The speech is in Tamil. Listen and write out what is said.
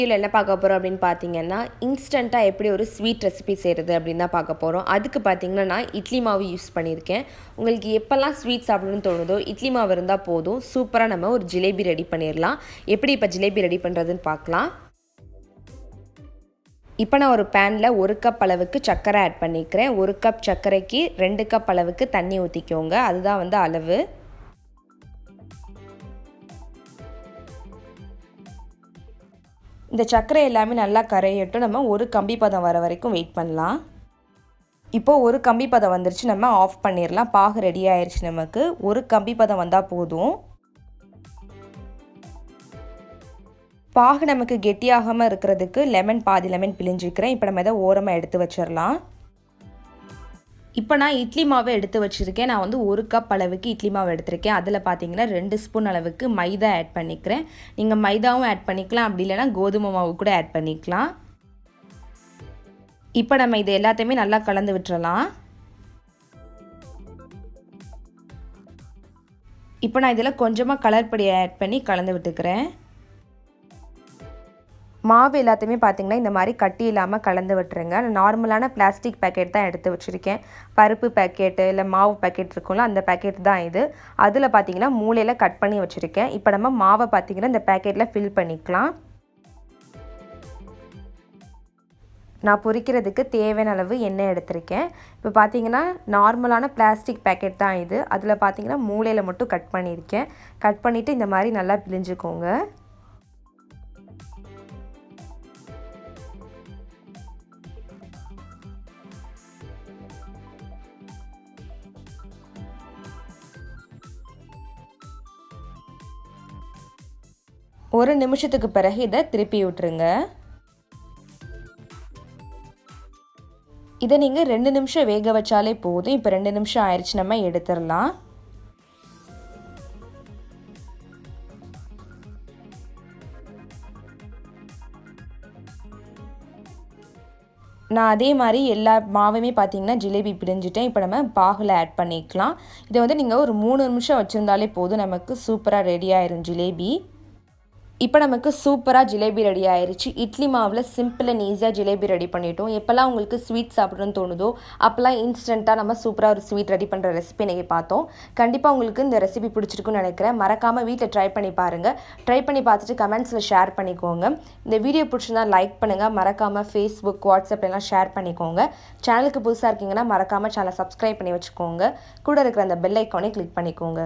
வீடியோவில் என்ன பார்க்க போகிறோம் அப்படின்னு பார்த்தீங்கன்னா, இன்ஸ்டண்ட்டாக எப்படி ஒரு ஸ்வீட் ரெசிபி செய்கிறது அப்படின்னு தான் பார்க்க போகிறோம். அதுக்கு பார்த்தீங்கன்னா நான் இட்லி மாவு யூஸ் பண்ணியிருக்கேன். உங்களுக்கு எப்போல்லாம் ஸ்வீட் சாப்பிடணும்னு தோணுதோ இட்லி மாவு இருந்தால் போதும், சூப்பராக நம்ம ஒரு ஜிலேபி ரெடி பண்ணிடலாம். எப்படி இப்போ ஜிலேபி ரெடி பண்ணுறதுன்னு பார்க்கலாம். இப்போ நான் ஒரு பேனில் 1 கப் அளவுக்கு சர்க்கரை ஆட் பண்ணிக்கிறேன். 1 கப் சர்க்கரைக்கு 2 கப் அளவுக்கு தண்ணி ஊற்றிக்கோங்க. அதுதான் வந்து அளவு. இந்த சர்க்கரை எல்லாமே நல்லா கரையட்டும். நம்ம ஒரு கம்பி பதம் வர வரைக்கும் வெயிட் பண்ணலாம். இப்போது ஒரு கம்பி பதம் வந்துருச்சு, நம்ம ஆஃப் பண்ணிடலாம். பாகு ரெடி ஆயிடுச்சு. நமக்கு ஒரு கம்பி பதம் வந்தால் போதும். பாகு நமக்கு கெட்டியாகாமல் இருக்கிறதுக்கு பாதி லெமன் பிழிஞ்சிக்கிறேன். இப்போ நம்ம இதை ஓரமாக எடுத்து வச்சிடலாம். இப்போ நான் இட்லி மாவை எடுத்து வச்சுருக்கேன். நான் வந்து 1 கப் அளவுக்கு இட்லி மாவு எடுத்திருக்கேன். அதில் பார்த்தீங்கன்னா 2 ஸ்பூன் அளவுக்கு மைதா ஆட் பண்ணிக்கிறேன். நீங்கள் மைதாவும் ஆட் பண்ணிக்கலாம், அப்படி இல்லைனா கோதுமை மாவு கூட ஆட் பண்ணிக்கலாம். இப்போ நம்ம இது எல்லாத்தையுமே நல்லா கலந்து விட்டுறலாம். இப்போ நான் இதில் கொஞ்சமாக கலர் பொடியை ஆட் பண்ணி கலந்து விட்டுக்கிறேன். மாவு எல்லாத்தையுமே பார்த்திங்கன்னா இந்த மாதிரி கட்டி இல்லாமல் கலந்து விட்டுருங்க. நார்மலான பிளாஸ்டிக் பேக்கெட் தான் எடுத்து வச்சுருக்கேன். பருப்பு பேக்கெட்டு இல்லை மாவு பேக்கெட் இருக்கும்ல, அந்த பேக்கெட் தான் இது. அதில் பார்த்திங்கன்னா மூலையில் கட் பண்ணி வச்சுருக்கேன். இப்போ நம்ம மாவை பார்த்திங்கன்னா இந்த பேக்கெட்டில் ஃபில் பண்ணிக்கலாம். நான் பொரிக்கிறதுக்கு தேவையான அளவு எண்ணெய் எடுத்திருக்கேன். இப்போ பார்த்திங்கன்னா நார்மலான பிளாஸ்டிக் பேக்கெட் தான் இது. அதில் பார்த்திங்கன்னா மூலையில் மட்டும் கட் பண்ணியிருக்கேன். கட் பண்ணிவிட்டு இந்த மாதிரி நல்லா பிழிஞ்சுக்கோங்க. ஒரு நிமிஷத்துக்கு பிறகு இதை திருப்பி விட்டுருங்க. இதை நீங்கள் 2 நிமிஷம் வேக வச்சாலே போதும். இப்போ 2 நிமிஷம் ஆயிடுச்சு, நம்ம எடுத்துடலாம். நான் அதே மாதிரி எல்லா மாவையுமே பார்த்தீங்கன்னா ஜிலேபி பிடிஞ்சிட்டேன். இப்போ நம்ம பாகில் ஆட் பண்ணிக்கலாம். இதை வந்து நீங்கள் ஒரு 3 நிமிஷம் வச்சுருந்தாலே போதும், நமக்கு சூப்பராக ரெடி ஆயிரும் ஜிலேபி. இப்போ நமக்கு சூப்பராக ஜிலேபி ரெடி ஆயிடுச்சு. இட்லி மாவில் சிம்பிள் அண்ட் ஈஸியாக ஜிலேபி ரெடி பண்ணிட்டோம். எப்போல்லாம் உங்களுக்கு ஸ்வீட் சாப்பிடணும்னு தோணுதோ அப்போல்லாம் இன்ஸ்டண்ட்டாக நம்ம சூப்பராக ஒரு ஸ்வீட் ரெடி பண்ணுற ரெசிபி இன்றைக்கி பார்த்தோம். கண்டிப்பாக உங்களுக்கு இந்த ரெசிபி பிடிச்சிருக்குன்னு நினைக்கிறேன். மறக்காமல் வீட்டில் ட்ரை பண்ணி பாருங்கள். ட்ரை பண்ணி பார்த்துட்டு கமெண்ட்ஸில் ஷேர் பண்ணிக்கோங்க. இந்த வீடியோ பிடிச்சிருந்தா லைக் பண்ணுங்கள். மறக்காமல் ஃபேஸ்புக், வாட்ஸ்அப் எல்லாம் ஷேர் பண்ணிக்கோங்க. சேனலுக்கு புதுசாக இருக்கீங்கன்னா மறக்காமல் சேனலை சப்ஸ்கிரைப் பண்ணி வச்சுக்கோங்க. கூட இருக்கிற அந்த பெல் ஐக்கானை கிளிக் பண்ணிக்கோங்க.